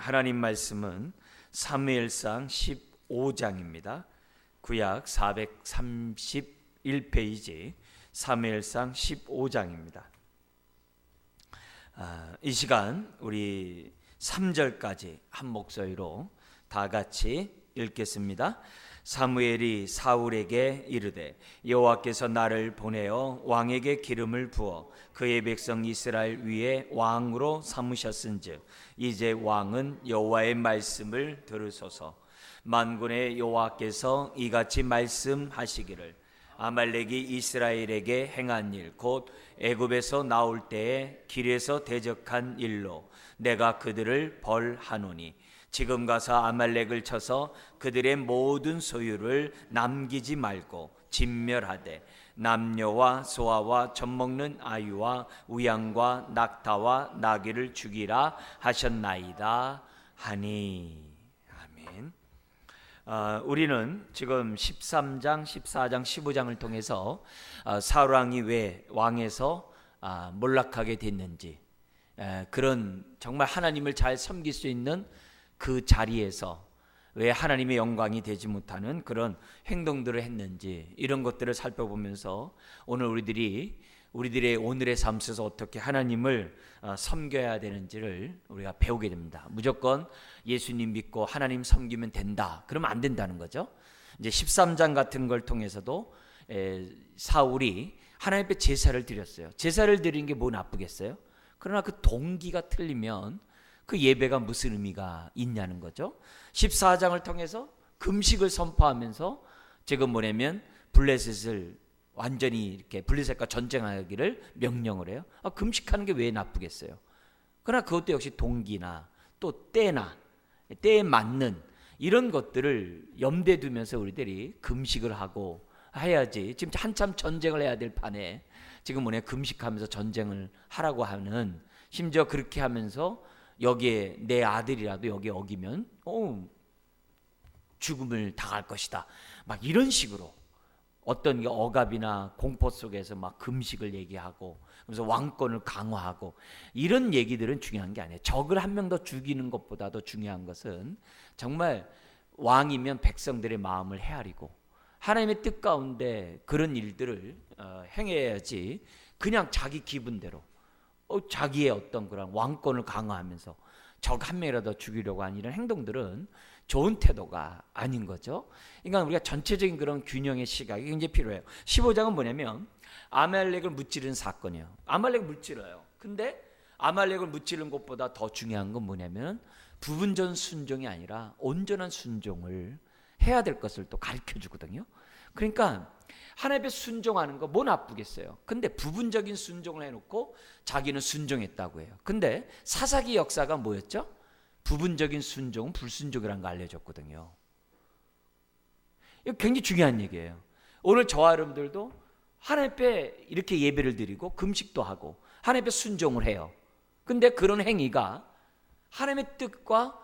하나님 말씀은 사무엘상 15장입니다. 구약 431페이지 사무엘상 15장입니다. 이 시간 우리 3절까지 한 목소리로 다 같이 읽겠습니다. 사무엘이 사울에게 이르되 여호와께서 나를 보내어 왕에게 기름을 부어 그의 백성 이스라엘 위에 왕으로 삼으셨은즉 이제 왕은 여호와의 말씀을 들으소서. 만군의 여호와께서 이같이 말씀하시기를 아말렉이 이스라엘에게 행한 일 곧 애굽에서 나올 때에 길에서 대적한 일로 내가 그들을 벌하노니 지금 가서 아말렉을 쳐서 그들의 모든 소유를 남기지 말고 진멸하되 남녀와 소아와 젖먹는 아유와 우양과 낙타와 나귀를 죽이라 하셨나이다 하니. 아멘. 우리는 지금 13장, 14장, 15장을 통해서 사울왕이 왜 왕에서 몰락하게 됐는지, 그런 정말 하나님을 잘 섬길 수 있는 그 자리에서 왜 하나님의 영광이 되지 못하는 그런 행동들을 했는지, 이런 것들을 살펴보면서 오늘 우리들의 오늘의 삶 속에서 어떻게 하나님을 섬겨야 되는지를 우리가 배우게 됩니다. 무조건 예수님 믿고 하나님 섬기면 된다, 그러면 안 된다는 거죠. 이제 13장 같은 걸 통해서도 사울이 하나님 앞에 제사를 드렸어요. 제사를 드리는 게 뭐 나쁘겠어요? 그러나 그 동기가 틀리면 그 예배가 무슨 의미가 있냐는 거죠. 14장을 통해서 금식을 선포하면서 지금 뭐냐면 블레셋을 완전히 이렇게 블레셋과 전쟁하기를 명령을 해요. 금식하는 게 왜 나쁘겠어요? 그러나 그것도 역시 동기나 또 때에 맞는 이런 것들을 염두에 두면서 우리들이 금식을 하고 해야지. 지금 한참 전쟁을 해야 될 판에 지금 뭐냐, 금식하면서 전쟁을 하라고 하는, 심지어 그렇게 하면서 여기에 내 아들이라도 여기에 어기면 죽음을 당할 것이다, 막 이런 식으로 어떤 억압이나 공포 속에서 막 금식을 얘기하고, 그래서 왕권을 강화하고, 이런 얘기들은 중요한 게 아니에요. 적을 한 명 더 죽이는 것보다 더 중요한 것은 정말 왕이면 백성들의 마음을 헤아리고 하나님의 뜻 가운데 그런 일들을 행해야지, 그냥 자기 기분대로 자기의 어떤 그런 왕권을 강화하면서 적 한 명이라도 죽이려고 하는 이런 행동들은 좋은 태도가 아닌 거죠. 그러니까 우리가 전체적인 그런 균형의 시각이 굉장히 필요해요. 15장은 뭐냐면 아말렉을 무찌르는 사건이에요. 아말렉을 무찌러요. 근데 아말렉을 무찌르는 것보다 더 중요한 건 뭐냐면 부분전 순종이 아니라 온전한 순종을 해야 될 것을 또 가르쳐 주거든요. 그러니까 하나님 앞에 순종하는 거 뭐 나쁘겠어요. 근데 부분적인 순종을 해놓고 자기는 순종했다고 해요. 근데 사사기 역사가 뭐였죠? 부분적인 순종은 불순종이라는 거 알려줬거든요. 이거 굉장히 중요한 얘기예요. 오늘 저와 여러분들도 하나님 앞에 이렇게 예배를 드리고 금식도 하고 하나님 앞에 순종을 해요. 근데 그런 행위가 하나님의 뜻과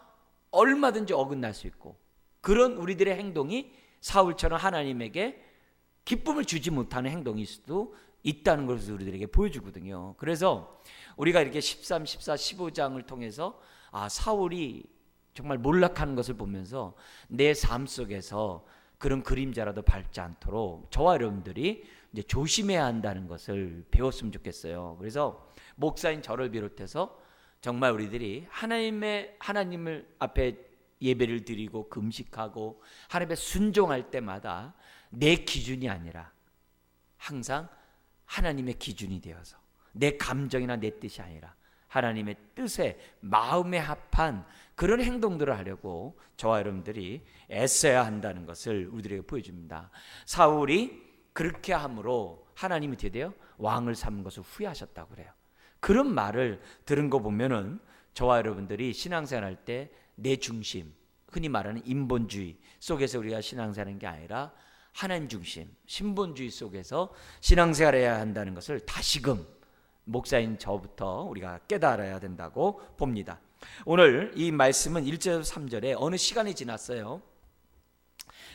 얼마든지 어긋날 수 있고, 그런 우리들의 행동이 사울처럼 하나님에게 기쁨을 주지 못하는 행동일 수도 있다는 것을 우리들에게 보여주거든요. 그래서 우리가 이렇게 13, 14, 15장을 통해서 사울이 정말 몰락하는 것을 보면서 내 삶 속에서 그런 그림자라도 밟지 않도록 저와 여러분들이 이제 조심해야 한다는 것을 배웠으면 좋겠어요. 그래서 목사인 저를 비롯해서 정말 우리들이 하나님을 앞에 예배를 드리고 금식하고 하나님의 순종할 때마다 내 기준이 아니라 항상 하나님의 기준이 되어서, 내 감정이나 내 뜻이 아니라 하나님의 뜻에 마음에 합한 그런 행동들을 하려고 저와 여러분들이 애써야 한다는 것을 우리들에게 보여줍니다. 사울이 그렇게 함으로 하나님이 어떻게 돼요? 왕을 삼은 것을 후회하셨다고 그래요. 그런 말을 들은 거 보면은 저와 여러분들이 신앙생활할 때 내 중심, 흔히 말하는 인본주의 속에서 우리가 신앙생활하는 게 아니라 하나님 중심, 신본주의 속에서 신앙생활해야 한다는 것을 다시금 목사인 저부터 우리가 깨달아야 된다고 봅니다. 오늘 이 말씀은 1절에서 3절에 어느 시간이 지났어요.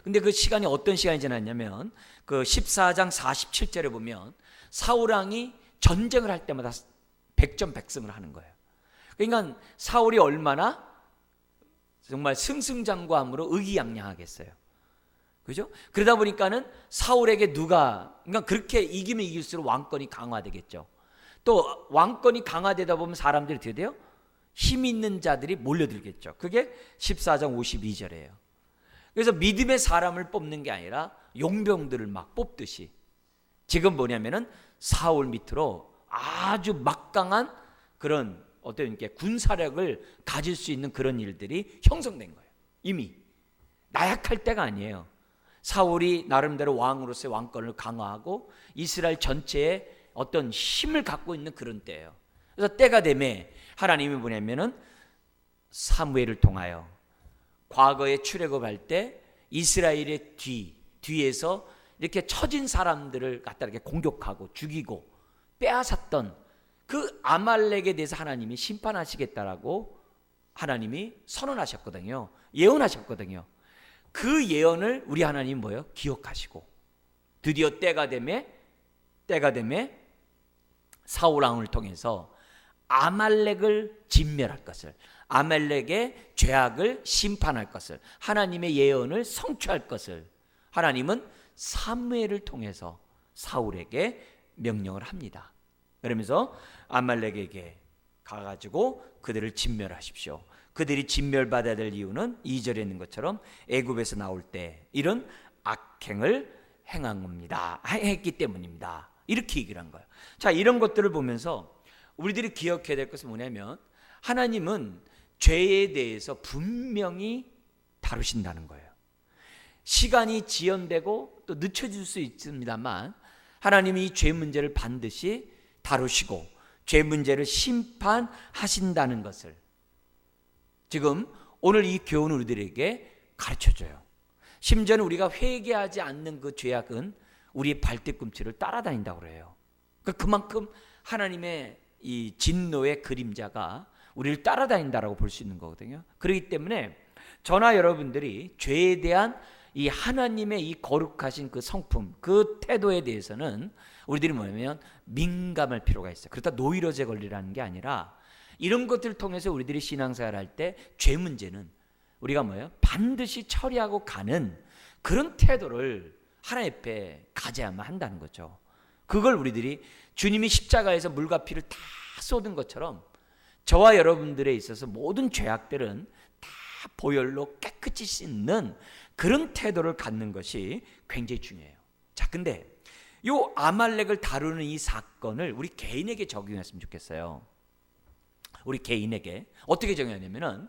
근데 그 시간이 어떤 시간이 지났냐면 그 14장 47절에 보면 사울왕이 전쟁을 할 때마다 백전백승을 하는 거예요. 그러니까 사울이 얼마나 정말 승승장구함으로 의기양양하겠어요. 그죠? 그러다 보니까는 사울에게 그러니까 그렇게 이기면 이길수록 왕권이 강화되겠죠. 또 왕권이 강화되다 보면 사람들이 어떻게 돼요? 힘 있는 자들이 몰려들겠죠. 그게 14장 52절이에요. 그래서 믿음의 사람을 뽑는 게 아니라 용병들을 막 뽑듯이 지금 뭐냐면은 사울 밑으로 아주 막강한 그런 어떤 게 군사력을 가질 수 있는 그런 일들이 형성된 거예요. 이미 나약할 때가 아니에요. 사울이 나름대로 왕으로서의 왕권을 강화하고 이스라엘 전체에 어떤 힘을 갖고 있는 그런 때예요. 그래서 때가 되면 하나님이 뭐냐면은 사무엘을 통하여 과거에 출애굽할 때 이스라엘의 뒤에서 이렇게 처진 사람들을 갖다 이렇게 공격하고 죽이고 빼앗았던 그 아말렉에 대해서 하나님이 심판하시겠다라고 하나님이 선언하셨거든요. 예언하셨거든요. 그 예언을 우리 하나님 뭐예요? 기억하시고 드디어 때가 되매 사울 왕을 통해서 아말렉을 진멸할 것을, 아말렉의 죄악을 심판할 것을, 하나님의 예언을 성취할 것을 하나님은 사무엘을 통해서 사울에게 명령을 합니다. 그러면서 아말렉에게 가가지고 그들을 진멸하십시오. 그들이 진멸받아야 될 이유는 2절에 있는 것처럼 애굽에서 나올 때 이런 악행을 행한 겁니다. 했기 때문입니다. 이렇게 얘기를 한 거예요. 자, 이런 것들을 보면서 우리들이 기억해야 될 것은 뭐냐면 하나님은 죄에 대해서 분명히 다루신다는 거예요. 시간이 지연되고 또 늦춰질 수 있습니다만 하나님이 이 죄 문제를 반드시 다루시고 죄 문제를 심판하신다는 것을 지금 오늘 이 교훈을 우리들에게 가르쳐줘요. 심지어는 우리가 회개하지 않는 그 죄악은 우리의 발뒤꿈치를 따라다닌다고 그래요. 그만큼 하나님의 이 진노의 그림자가 우리를 따라다닌다라고 볼 수 있는 거거든요. 그렇기 때문에 저나 여러분들이 죄에 대한 이 하나님의 이 거룩하신 그 성품, 그 태도에 대해서는 우리들이 뭐냐면 민감할 필요가 있어요. 그렇다 노이로제 걸리라는 게 아니라 이런 것들을 통해서 우리들이 신앙생활을 할 때 죄 문제는 우리가 뭐예요? 반드시 처리하고 가는 그런 태도를 하나님 앞에 가져야만 한다는 거죠. 그걸 우리들이 주님이 십자가에서 물과 피를 다 쏟은 것처럼 저와 여러분들에 있어서 모든 죄악들은 다 보혈로 깨끗이 씻는 그런 태도를 갖는 것이 굉장히 중요해요. 자, 근데 이 아말렉을 다루는 이 사건을 우리 개인에게 적용했으면 좋겠어요. 우리 개인에게 어떻게 적용하냐면은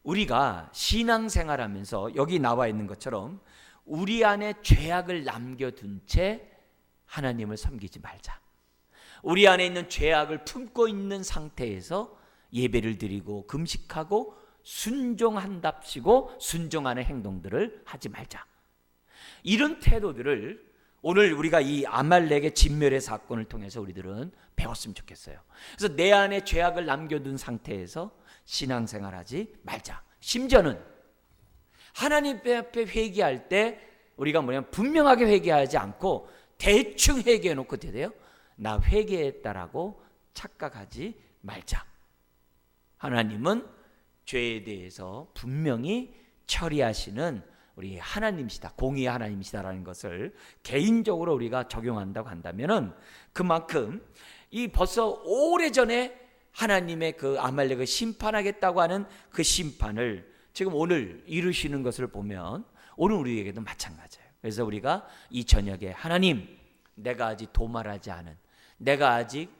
우리가 신앙생활하면서 여기 나와 있는 것처럼 우리 안에 죄악을 남겨둔 채 하나님을 섬기지 말자. 우리 안에 있는 죄악을 품고 있는 상태에서 예배를 드리고 금식하고 순종한답시고 순종하는 행동들을 하지 말자. 이런 태도들을 오늘 우리가 이 아말렉의 진멸의 사건을 통해서 우리들은 배웠으면 좋겠어요. 그래서 내 안에 죄악을 남겨둔 상태에서 신앙생활하지 말자. 심지어는 하나님 앞에 회개할 때 우리가 뭐냐면 분명하게 회개하지 않고 대충 회개해놓고 어떻게 돼요? 나 회개했다라고 착각하지 말자. 하나님은 죄에 대해서 분명히 처리하시는 우리 하나님이시다, 공의의 하나님이시다라는 것을 개인적으로 우리가 적용한다고 한다면은 그만큼 이 벌써 오래전에 하나님의 그 아말렉을 심판하겠다고 하는 그 심판을 지금 오늘 이루시는 것을 보면 오늘 우리에게도 마찬가지예요. 그래서 우리가 이 저녁에 하나님, 내가 아직 도말하지 않은, 내가 아직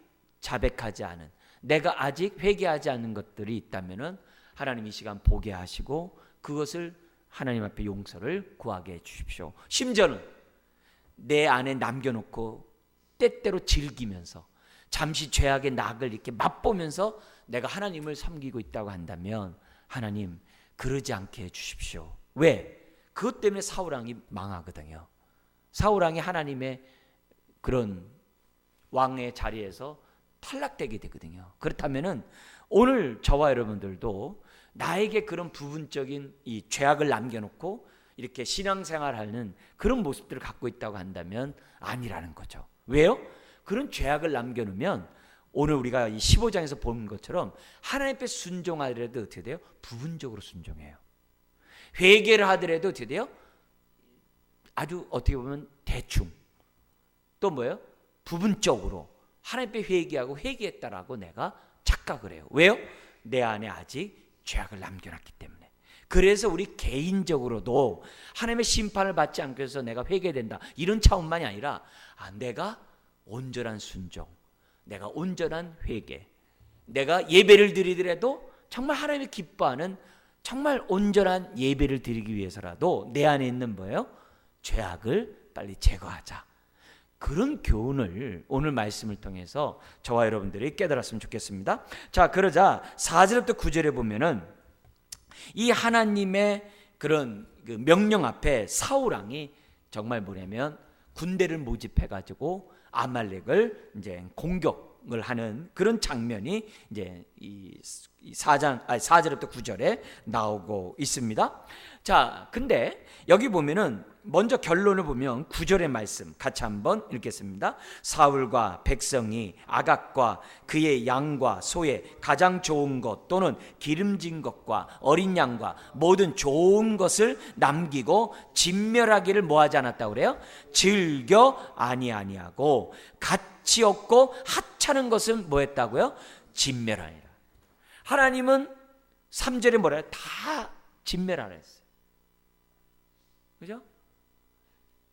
자백하지 않은, 내가 아직 회개하지 않은 것들이 있다면은 하나님 이 시간 보게 하시고 그것을 하나님 앞에 용서를 구하게 해 주십시오. 심지어는 내 안에 남겨놓고 때때로 즐기면서 잠시 죄악의 낙을 이렇게 맛보면서 내가 하나님을 섬기고 있다고 한다면 하나님 그러지 않게 해 주십시오. 왜? 그것 때문에 사울왕이 망하거든요. 사울왕이 하나님의 그런 왕의 자리에서 탈락되게 되거든요. 그렇다면은 오늘 저와 여러분들도 나에게 그런 부분적인 이 죄악을 남겨놓고 이렇게 신앙생활하는 그런 모습들을 갖고 있다고 한다면 아니라는 거죠. 왜요? 그런 죄악을 남겨놓으면 오늘 우리가 이 15장에서 본 것처럼 하나님 앞에 순종하더라도 어떻게 돼요? 부분적으로 순종해요. 회개를 하더라도 어떻게 돼요? 아주 어떻게 보면 대충, 또 뭐예요? 부분적으로 하나님 앞에 회개하고 회개했다라고 내가 착각을 해요. 왜요? 내 안에 아직 죄악을 남겨놨기 때문에. 그래서 우리 개인적으로도 하나님의 심판을 받지 않기 위해서 내가 회개된다, 이런 차원만이 아니라 내가 온전한 순종, 내가 온전한 회개, 내가 예배를 드리더라도 정말 하나님이 기뻐하는 정말 온전한 예배를 드리기 위해서라도 내 안에 있는 뭐예요? 죄악을 빨리 제거하자. 그런 교훈을 오늘 말씀을 통해서 저와 여러분들이 깨달았으면 좋겠습니다. 자, 그러자 4절부터 9절에 보면은 이 하나님의 그런 그 명령 앞에 사울 왕이 정말 뭐냐면 군대를 모집해 가지고 아말렉을 이제 공격을 하는 그런 장면이 이제 이 4절부터 9절에 나오고 있습니다. 자, 근데 여기 보면은 먼저 결론을 보면 9절의 말씀 같이 한번 읽겠습니다. 사울과 백성이 아각과 그의 양과 소의 가장 좋은 것 또는 기름진 것과 어린 양과 모든 좋은 것을 남기고 진멸하기를 뭐하지 않았다고 그래요? 즐겨 아니하고 가치 없고 하찮은 것은 뭐했다고요? 진멸하니라. 하나님은 3절에 뭐라 해요? 다 진멸하라 했어요. 그죠?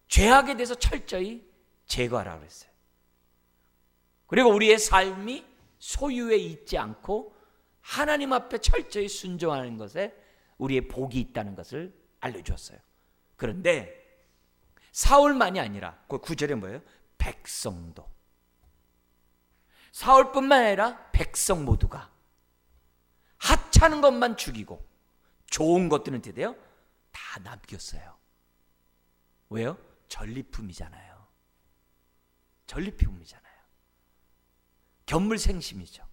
죄악에 대해서 철저히 제거하라고 했어요. 그리고 우리의 삶이 소유에 있지 않고 하나님 앞에 철저히 순종하는 것에 우리의 복이 있다는 것을 알려주었어요. 그런데 사울만이 아니라 그 9절에 뭐예요? 백성도. 사울뿐만 아니라 백성 모두가 하찮은 것만 죽이고 좋은 것들은 어떻게 돼요? 다 남겼어요. 왜요? 전리품이잖아요. 전리품이잖아요. 견물생심이죠.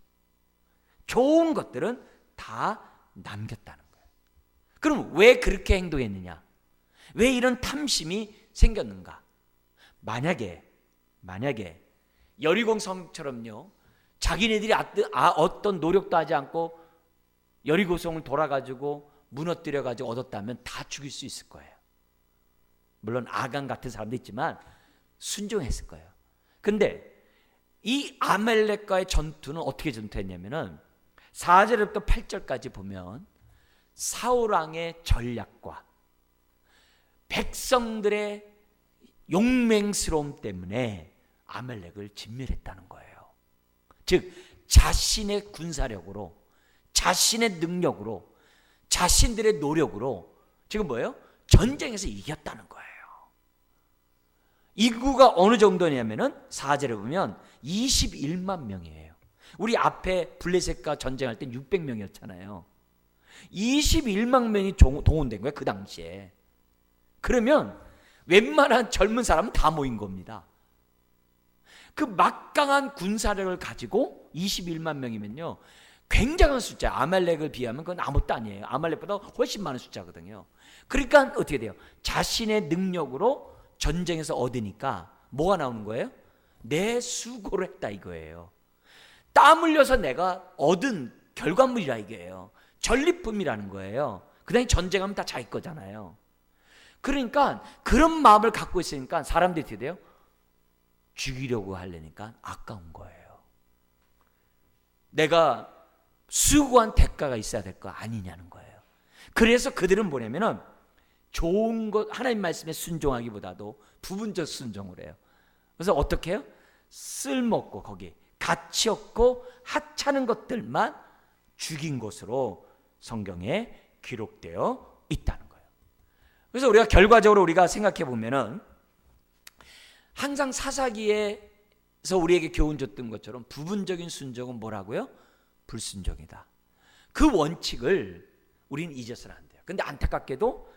좋은 것들은 다 남겼다는 거예요. 그럼 왜 그렇게 행동했느냐? 왜 이런 탐심이 생겼는가? 만약에 여리고 성처럼요, 자기네들이 어떤 노력도 하지 않고 여리고성을 돌아가지고 무너뜨려가지고 얻었다면 다 죽일 수 있을 거예요. 물론 아간 같은 사람도 있지만 순종했을 거예요. 근데 이 아말렉과의 전투는 어떻게 전투했냐면은 4절부터 8절까지 보면 사울왕의 전략과 백성들의 용맹스러움 때문에 아말렉을 진멸했다는 거예요. 즉 자신의 군사력으로, 자신의 능력으로, 자신들의 노력으로 지금 뭐예요? 전쟁에서 이겼다는 거예요. 인구가 어느 정도냐면은 4절에 보면 21만 명이에요. 우리 앞에 블레셋과 전쟁할 때 600명이었잖아요. 21만 명이 동원된 거예요, 그 당시에. 그러면 웬만한 젊은 사람은 다 모인 겁니다. 그 막강한 군사력을 가지고 21만 명이면요, 굉장한 숫자. 아말렉을 비하면 그건 아무것도 아니에요. 아말렉보다 훨씬 많은 숫자거든요. 그러니까 어떻게 돼요? 자신의 능력으로 전쟁에서 얻으니까 뭐가 나오는 거예요? 내 수고를 했다 이거예요. 땀 흘려서 내가 얻은 결과물이라 이게요. 전리품이라는 거예요. 그 다음에 전쟁하면 다 자기 거잖아요. 그러니까 그런 마음을 갖고 있으니까 사람들이 어떻게 돼요? 죽이려고 하려니까 아까운 거예요. 내가 수고한 대가가 있어야 될 거 아니냐는 거예요. 그래서 그들은 뭐냐면은 좋은 것, 하나님 말씀에 순종하기보다도 부분적 순종을 해요. 그래서 어떻게 해요? 쓸모없고 거기 가치 없고 하찮은 것들만 죽인 것으로 성경에 기록되어 있다는 거예요. 그래서 우리가 결과적으로 우리가 생각해 보면은 항상 사사기에서 우리에게 교훈 줬던 것처럼 부분적인 순종은 뭐라고요? 불순종이다. 그 원칙을 우리는 잊어서는 안 돼요. 근데 안타깝게도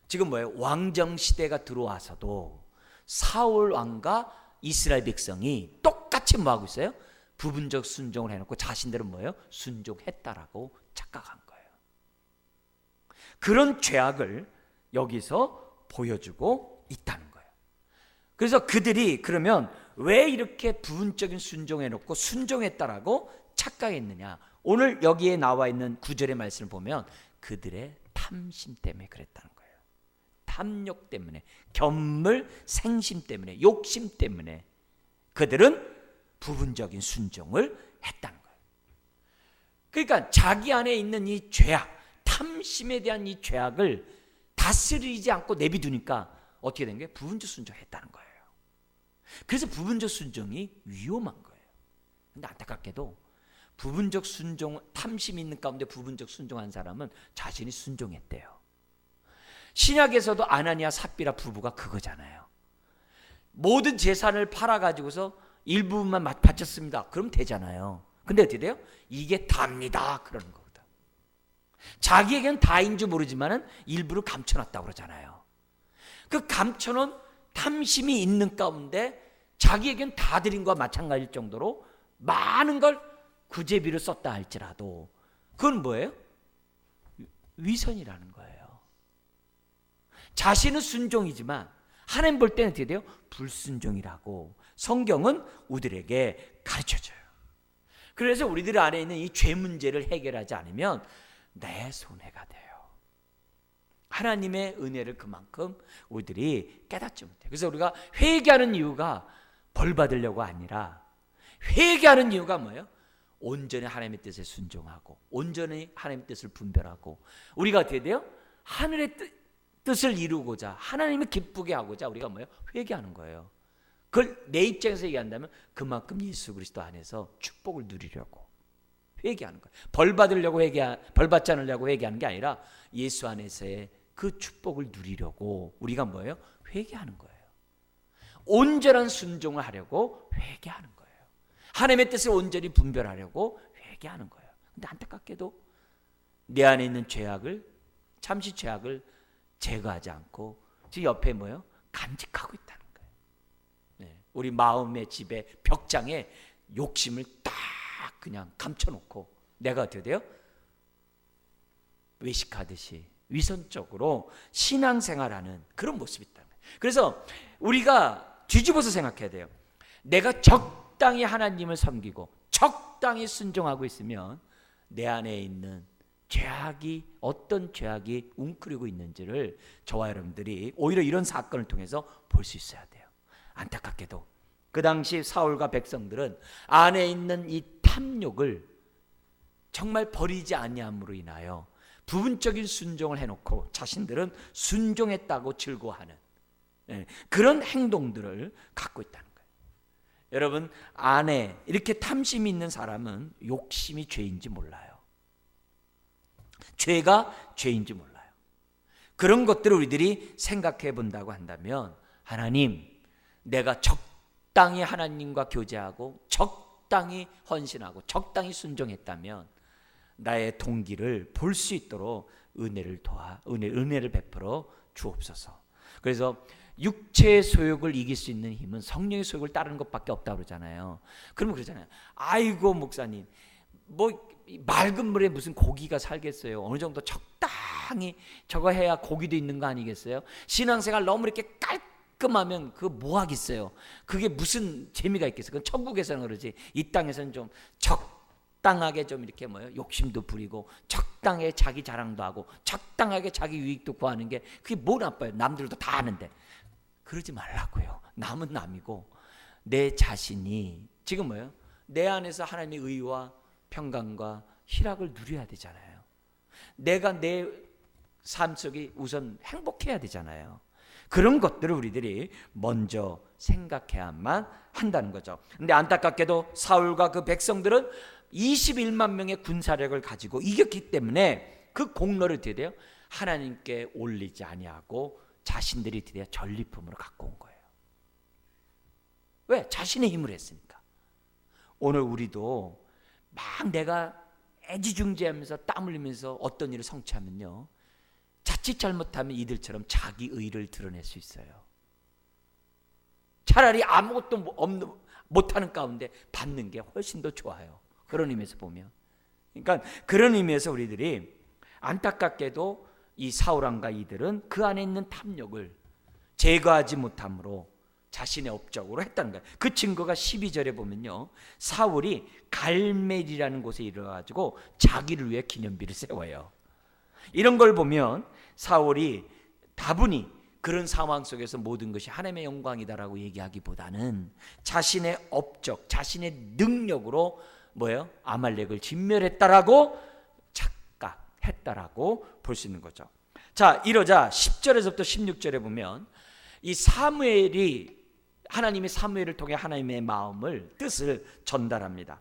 지금 뭐예요? 왕정 시대가 들어와서도 사울 왕과 이스라엘 백성이 똑같이 뭐 하고 있어요? 부분적 순종을 해놓고 자신들은 뭐예요? 순종했다라고 착각한 거예요. 그런 죄악을 여기서 보여주고 있다는 거예요. 그래서 그들이 그러면 왜 이렇게 부분적인 순종해놓고 순종했다라고 착각했느냐? 오늘 여기에 나와 있는 9절의 말씀을 보면 그들의 탐심 때문에 그랬다는 거예요. 탐욕 때문에, 견물 생심 때문에, 욕심 때문에 그들은 부분적인 순종을 했다는 거예요. 그러니까 자기 안에 있는 이 죄악, 탐심에 대한 이 죄악을 다스리지 않고 내비두니까 어떻게 된 거예요? 부분적 순종했다는 거예요. 그래서 부분적 순종이 위험한 거예요. 근데 안타깝게도 부분적 순종, 탐심이 있는 가운데 부분적 순종한 사람은 자신이 순종했대요. 신약에서도 아나니아 삽비라 부부가 그거잖아요. 모든 재산을 팔아가지고서 일부분만 바쳤습니다. 그럼 되잖아요. 근데 어떻게 돼요? 이게 답니다. 그러는 거거든. 자기에겐 다인 줄 모르지만 일부를 감춰놨다고 그러잖아요. 그 감춰놓은 탐심이 있는 가운데 자기에겐 다 드린 것과 마찬가지일 정도로 많은 걸 구제비를 썼다 할지라도 그건 뭐예요? 위선이라는 거예요. 자신은 순종이지만 하나님 볼 때는 어떻게 돼요? 불순종이라고 성경은 우리들에게 가르쳐줘요. 그래서 우리들 안에 있는 이 죄 문제를 해결하지 않으면 내 손해가 돼요. 하나님의 은혜를 그만큼 우리들이 깨닫지 못해요. 그래서 우리가 회개하는 이유가 벌 받으려고 아니라 회개하는 이유가 뭐예요? 온전히 하나님의 뜻에 순종하고 온전히 하나님의 뜻을 분별하고 우리가 어떻게 돼요? 하늘의 뜻을 이루고자 하나님을 기쁘게 하고자 우리가 뭐예요? 회개하는 거예요. 그걸 내 입장에서 얘기한다면 그만큼 예수 그리스도 안에서 축복을 누리려고 회개하는 거예요. 벌 받으려고 벌 받지 않으려고 회개하는 게 아니라 예수 안에서의 그 축복을 누리려고 우리가 뭐예요? 회개하는 거예요. 온전한 순종을 하려고 회개하는 거예요. 하나님의 뜻을 온전히 분별하려고 회개하는 거예요. 근데 안타깝게도 내 안에 있는 죄악을 잠시 죄악을 제거하지 않고 지금 옆에 뭐예요? 간직하고 있다는 거예요. 네. 우리 마음의 집에 벽장에 욕심을 딱 그냥 감춰놓고 내가 어떻게 돼요? 외식하듯이 위선적으로 신앙생활하는 그런 모습이 있다는 거예요. 그래서 우리가 뒤집어서 생각해야 돼요. 내가 적당히 하나님을 섬기고 적당히 순종하고 있으면 내 안에 있는 죄악이 어떤 죄악이 웅크리고 있는지를 저와 여러분들이 오히려 이런 사건을 통해서 볼 수 있어야 돼요. 안타깝게도 그 당시 사울과 백성들은 안에 있는 이 탐욕을 정말 버리지 아니함으로 인하여 부분적인 순종을 해놓고 자신들은 순종했다고 즐거워하는 그런 행동들을 갖고 있다는 거예요. 여러분 안에 이렇게 탐심이 있는 사람은 욕심이 죄인지 몰라요. 죄가 죄인지 몰라요. 그런 것들을 우리들이 생각해 본다고 한다면 하나님 내가 적당히 하나님과 교제하고 적당히 헌신하고 적당히 순종했다면 나의 동기를 볼 수 있도록 은혜를 베풀어 주옵소서. 그래서 육체의 소욕을 이길 수 있는 힘은 성령의 소욕을 따르는 것밖에 없다고 그러잖아요. 그러면 그러잖아요. 아이고 목사님 뭐 맑은 물에 무슨 고기가 살겠어요. 어느 정도 적당히 저거 해야 고기도 있는 거 아니겠어요? 신앙생활 너무 이렇게 깔끔하면 그거 뭐 하겠어요? 그게 무슨 재미가 있겠어요? 그건 천국에서는 그러지 이 땅에서는 좀 적당하게 좀 이렇게 뭐예요? 욕심도 부리고 적당하게 자기 자랑도 하고 적당하게 자기 유익도 구하는 게 그게 뭐 나빠요? 남들도 다 하는데 그러지 말라고요. 남은 남이고 내 자신이 지금 뭐예요? 내 안에서 하나님의 의와 평강과 희락을 누려야 되잖아요. 내가 내 삶 속에 우선 행복해야 되잖아요. 그런 것들을 우리들이 먼저 생각해야만 한다는 거죠. 근데 안타깝게도 사울과 그 백성들은 21만 명의 군사력을 가지고 이겼기 때문에 그 공로를 어떻게 돼요? 하나님께 올리지 아니하고 자신들이 드디어 전리품으로 갖고 온 거예요. 왜? 자신의 힘을 했으니까. 오늘 우리도 막 내가 애지중지하면서 땀 흘리면서 어떤 일을 성취하면요 자칫 잘못하면 이들처럼 자기 의를 드러낼 수 있어요. 차라리 아무것도 못하는 가운데 받는 게 훨씬 더 좋아요. 그런 의미에서 보면 그러니까 그런 의미에서 우리들이 안타깝게도 이 사울왕과 이들은 그 안에 있는 탐욕을 제거하지 못함으로 자신의 업적으로 했다는 거예요. 그 증거가 12절에 보면요, 사울이 갈멜이라는 곳에 이르러가지고 자기를 위해 기념비를 세워요. 이런 걸 보면 사울이 다분히 그런 상황 속에서 모든 것이 하나님의 영광이다라고 얘기하기보다는 자신의 업적, 자신의 능력으로 뭐예요? 아말렉을 진멸했다라고 착각했다라고 볼 수 있는 거죠. 자, 이러자 10절에서부터 16절에 보면 이 사무엘이 하나님이 사무엘을 통해 하나님의 마음을, 뜻을 전달합니다.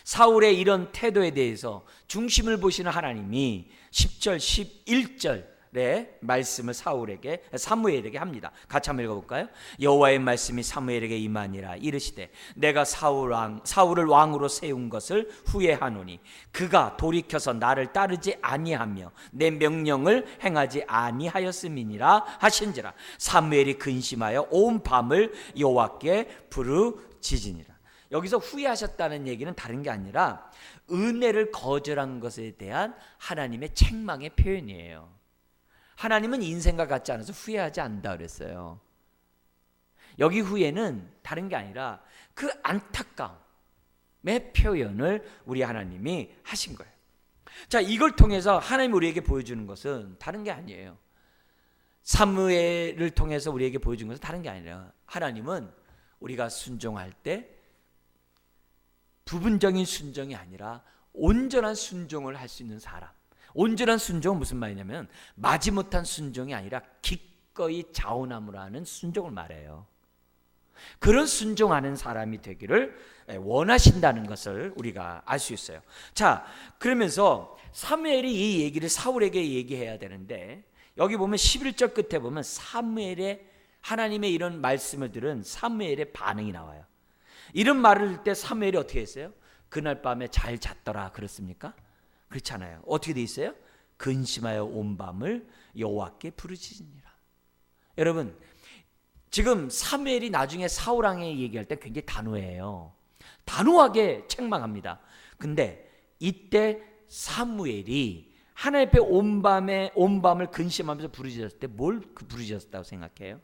사울의 이런 태도에 대해서 중심을 보시는 하나님이 10절, 11절의 말씀을 사무엘에게 합니다. 같이 한번 읽어볼까요? 여호와의 말씀이 사무엘에게 임하니라. 이르시되 내가 사울을 왕으로 세운 것을 후회하노니 그가 돌이켜서 나를 따르지 아니하며 내 명령을 행하지 아니하였음이니라 하신지라. 사무엘이 근심하여 온 밤을 여호와께 부르짖으니라. 여기서 후회하셨다는 얘기는 다른 게 아니라 은혜를 거절한 것에 대한 하나님의 책망의 표현이에요. 하나님은 인생과 같지 않아서 후회하지 않는다 그랬어요. 여기 후회는 다른 게 아니라 그 안타까움의 표현을 우리 하나님이 하신 거예요. 자, 이걸 통해서 하나님이 우리에게 보여주는 것은 다른 게 아니에요. 사무엘을 통해서 우리에게 보여준 것은 다른 게 아니라 하나님은 우리가 순종할 때 부분적인 순종이 아니라 온전한 순종을 할 수 있는 사람. 온전한 순종은 무슨 말이냐면 마지못한 순종이 아니라 기꺼이 자원함으로 하는 순종을 말해요. 그런 순종하는 사람이 되기를 원하신다는 것을 우리가 알 수 있어요. 자, 그러면서 사무엘이 이 얘기를 사울에게 얘기해야 되는데 여기 보면 11절 끝에 보면 사무엘의 하나님의 이런 말씀을 들은 사무엘의 반응이 나와요. 이런 말을 할 때 사무엘이 어떻게 했어요? 그날 밤에 잘 잤더라 그렇습니까? 그렇지 않아요. 어떻게 돼 있어요? 근심하여 온 밤을 여호와께 부르짖으니라. 여러분, 지금 사무엘이 나중에 사울 왕에게 얘기할 때 굉장히 단호해요. 단호하게 책망합니다. 근데 이때 사무엘이 하나님 앞에 온 밤을 근심하면서 부르짖었을 때 뭘 부르짖었다고 생각해요?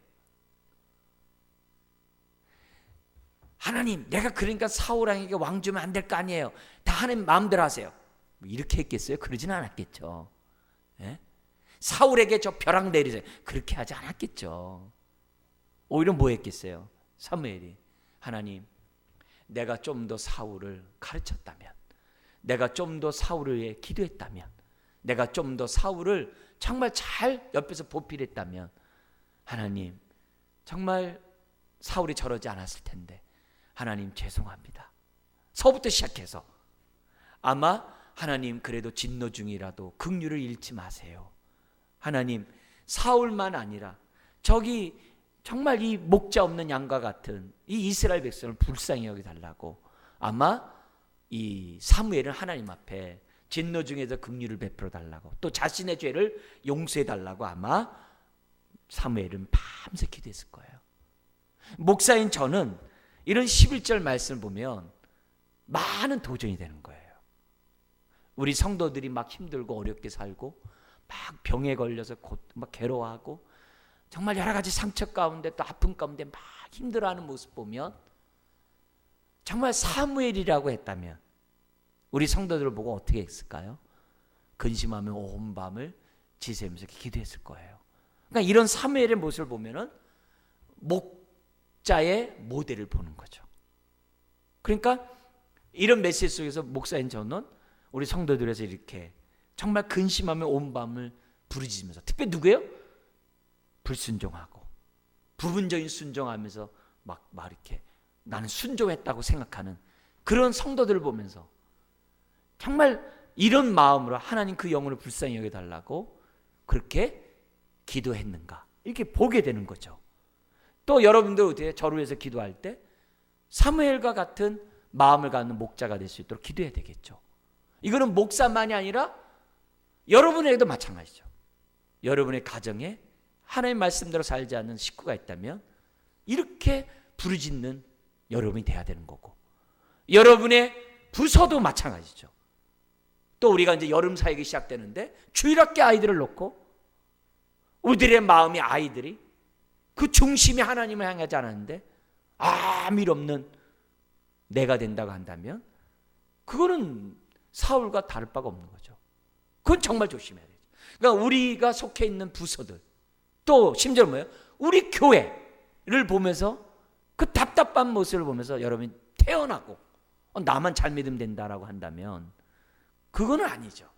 하나님, 내가 그러니까 사울 왕에게 왕 주면 안 될 거 아니에요. 다 하나님 마음대로 하세요. 이렇게 했겠어요? 그러지는 않았겠죠. 예? 사울에게 저 벼락 내리세요. 그렇게 하지 않았겠죠. 오히려 뭐 했겠어요? 사무엘이 하나님, 내가 좀 더 사울을 가르쳤다면, 내가 좀 더 사울을 위해 기도했다면, 내가 좀 더 사울을 정말 잘 옆에서 보필했다면 하나님, 정말 사울이 저러지 않았을 텐데 하나님 죄송합니다. 서부터 시작해서 아마 하나님 그래도 진노 중이라도 긍휼을 잃지 마세요. 하나님, 사울만 아니라 저기 정말 이 목자 없는 양과 같은 이 이스라엘 백성을 불쌍히 여기달라고 아마 이 사무엘은 하나님 앞에 진노 중에서 긍휼을 베풀어 달라고 또 자신의 죄를 용서해 달라고 아마 사무엘은 밤새 기도했을 거예요. 목사인 저는 이런 11절 말씀을 보면 많은 도전이 되는 거예요. 우리 성도들이 막 힘들고 어렵게 살고 막 병에 걸려서 막 괴로워하고 정말 여러 가지 상처 가운데 또 아픔 가운데 막 힘들어하는 모습 보면 정말 사무엘이라고 했다면 우리 성도들을 보고 어떻게 했을까요? 근심하며 온 밤을 지새면서 기도했을 거예요. 그러니까 이런 사무엘의 모습을 보면은 목자의 모델을 보는 거죠. 그러니까 이런 메시지 속에서 목사인 저는 우리 성도들에서 이렇게 정말 근심하며 온 밤을 부르짖으면서 특별히 누구예요? 불순종하고 부분적인 순종하면서 막 이렇게 나는 순종했다고 생각하는 그런 성도들을 보면서 정말 이런 마음으로 하나님 그 영혼을 불쌍히 여겨달라고 그렇게 기도했는가 이렇게 보게 되는 거죠. 또 여러분들 어떻게 저를 위해서 기도할 때 사무엘과 같은 마음을 갖는 목자가 될 수 있도록 기도해야 되겠죠. 이거는 목사만이 아니라 여러분에게도 마찬가지죠. 여러분의 가정에 하나님의 말씀대로 살지 않는 식구가 있다면 이렇게 부르짖는 여러분이 돼야 되는 거고 여러분의 부서도 마찬가지죠. 또 우리가 이제 여름 사역이 시작되는데 주일학교 아이들을 놓고 우리들의 마음이 아이들이 그 중심이 하나님을 향하지 않았는데 아무 일 없는 내가 된다고 한다면 그거는 사울과 다를 바가 없는 거죠. 그건 정말 조심해야 되죠. 그러니까 우리가 속해 있는 부서들, 또 심지어 뭐예요? 우리 교회를 보면서 그 답답한 모습을 보면서 여러분이 태어나고 나만 잘 믿으면 된다라고 한다면 그거는 아니죠.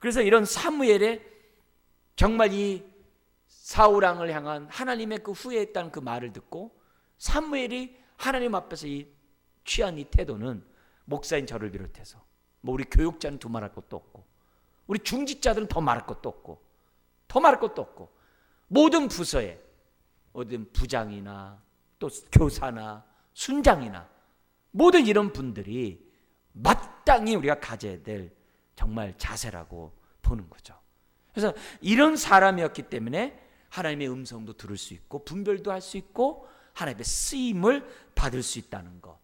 그래서 이런 사무엘의 정말 이 사울 왕을 향한 하나님의 그 후회했다는 그 말을 듣고 사무엘이 하나님 앞에서 이 취한 이 태도는 목사인 저를 비롯해서 뭐 우리 교육자는 두말할 것도 없고 우리 중직자들은 더 말할 것도 없고 더 말할 것도 없고 모든 부서에 모든 부장이나 또 교사나 순장이나 모든 이런 분들이 마땅히 우리가 가져야 될 정말 자세라고 보는 거죠. 그래서 이런 사람이었기 때문에 하나님의 음성도 들을 수 있고 분별도 할 수 있고 하나님의 쓰임을 받을 수 있다는 것.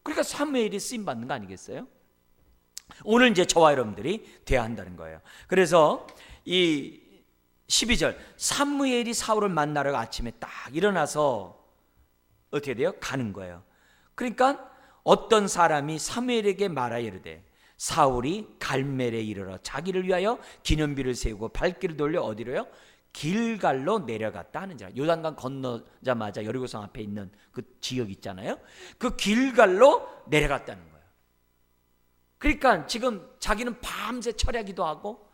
그러니까 사무엘이 쓰임 받는 거 아니겠어요? 오늘 이제 저와 여러분들이 돼야 한다는 거예요. 그래서 이 12절 사무엘이 사울을 만나러 아침에 딱 일어나서 어떻게 돼요? 가는 거예요. 그러니까 어떤 사람이 사무엘에게 말하여 이르되 사울이 갈멜에 이르러 자기를 위하여 기념비를 세우고 발길을 돌려 어디로요? 길갈로 내려갔다 하는 자. 요단강 건너자마자 여리고성 앞에 있는 그 지역 있잖아요. 그 길갈로 내려갔다는 거예요. 그러니까 지금 자기는 밤새 철야기도 하고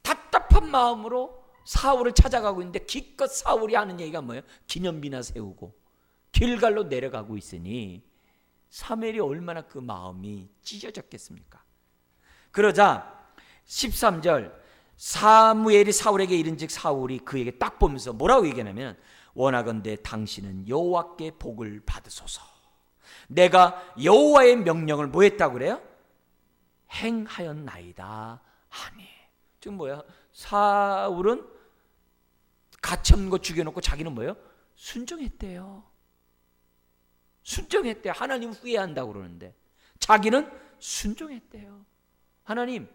답답한 마음으로 사울을 찾아가고 있는데 기껏 사울이 하는 얘기가 뭐예요? 기념비나 세우고 길갈로 내려가고 있으니 사무엘이 얼마나 그 마음이 찢어졌겠습니까? 그러자 13절 사무엘이 사울에게 이른즉 사울이 그에게 딱 보면서 뭐라고 얘기하냐면 원하건대 당신은 여호와께 복을 받으소서. 내가 여호와의 명령을 뭐 했다고 그래요? 행하였나이다 하니. 지금 뭐야? 사울은 갇힌 거 죽여놓고 자기는 뭐예요? 순종했대요. 순종했대요. 하나님 후회한다고 그러는데 자기는 순종했대요. 하나님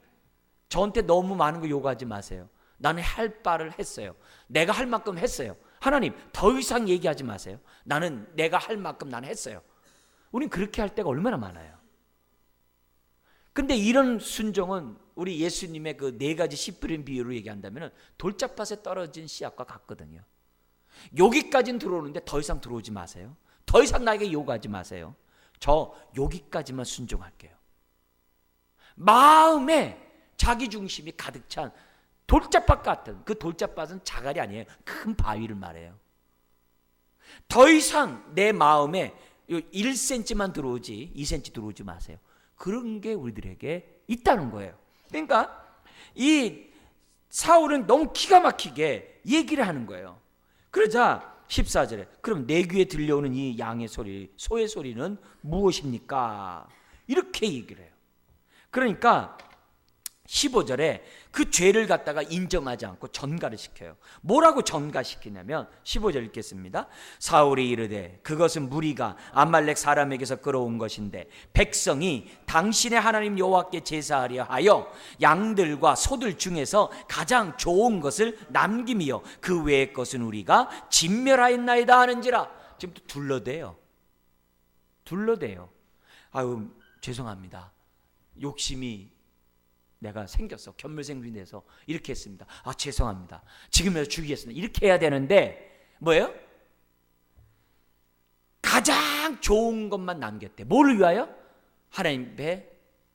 저한테 너무 많은 거 요구하지 마세요. 나는 할 바를 했어요. 내가 할 만큼 했어요. 하나님 더 이상 얘기하지 마세요. 나는 내가 할 만큼 나는 했어요. 우린 그렇게 할 때가 얼마나 많아요. 근데 이런 순종은 우리 예수님의 그 4가지 씨 뿌린 비유로 얘기한다면 돌짝밭에 떨어진 씨앗과 같거든요. 여기까지는 들어오는데 더 이상 들어오지 마세요. 더 이상 나에게 요구하지 마세요. 저 여기까지만 순종할게요. 마음에 자기 중심이 가득 찬 돌짝밭 같은, 그 돌짝밭은 자갈이 아니에요. 큰 바위를 말해요. 더 이상 내 마음에 1cm만 들어오지 2cm 들어오지 마세요. 그런 게 우리들에게 있다는 거예요. 그러니까 이 사울은 너무 기가 막히게 얘기를 하는 거예요. 그러자 14절에 그럼 내 귀에 들려오는 이 양의 소리, 소의 소리는 무엇입니까? 이렇게 얘기를 해요. 그러니까 15절에 그 죄를 갖다가 인정하지 않고 전가를 시켜요. 뭐라고 전가시키냐면 15절 읽겠습니다. 사울이 이르되 그것은 무리가 아말렉 사람에게서 끌어온 것인데 백성이 당신의 하나님 여호와께 제사하려 하여 양들과 소들 중에서 가장 좋은 것을 남김이요 그 외의 것은 우리가 진멸하였나이다 하는지라. 지금 또 둘러대요. 아유 죄송합니다. 욕심이 내가 생겼어. 견물생물이 돼서 이렇게 했습니다. 아 죄송합니다. 지금이라도 죽이겠습니다. 이렇게 해야 되는데 뭐예요? 가장 좋은 것만 남겼대. 뭐를 위하여? 하나님의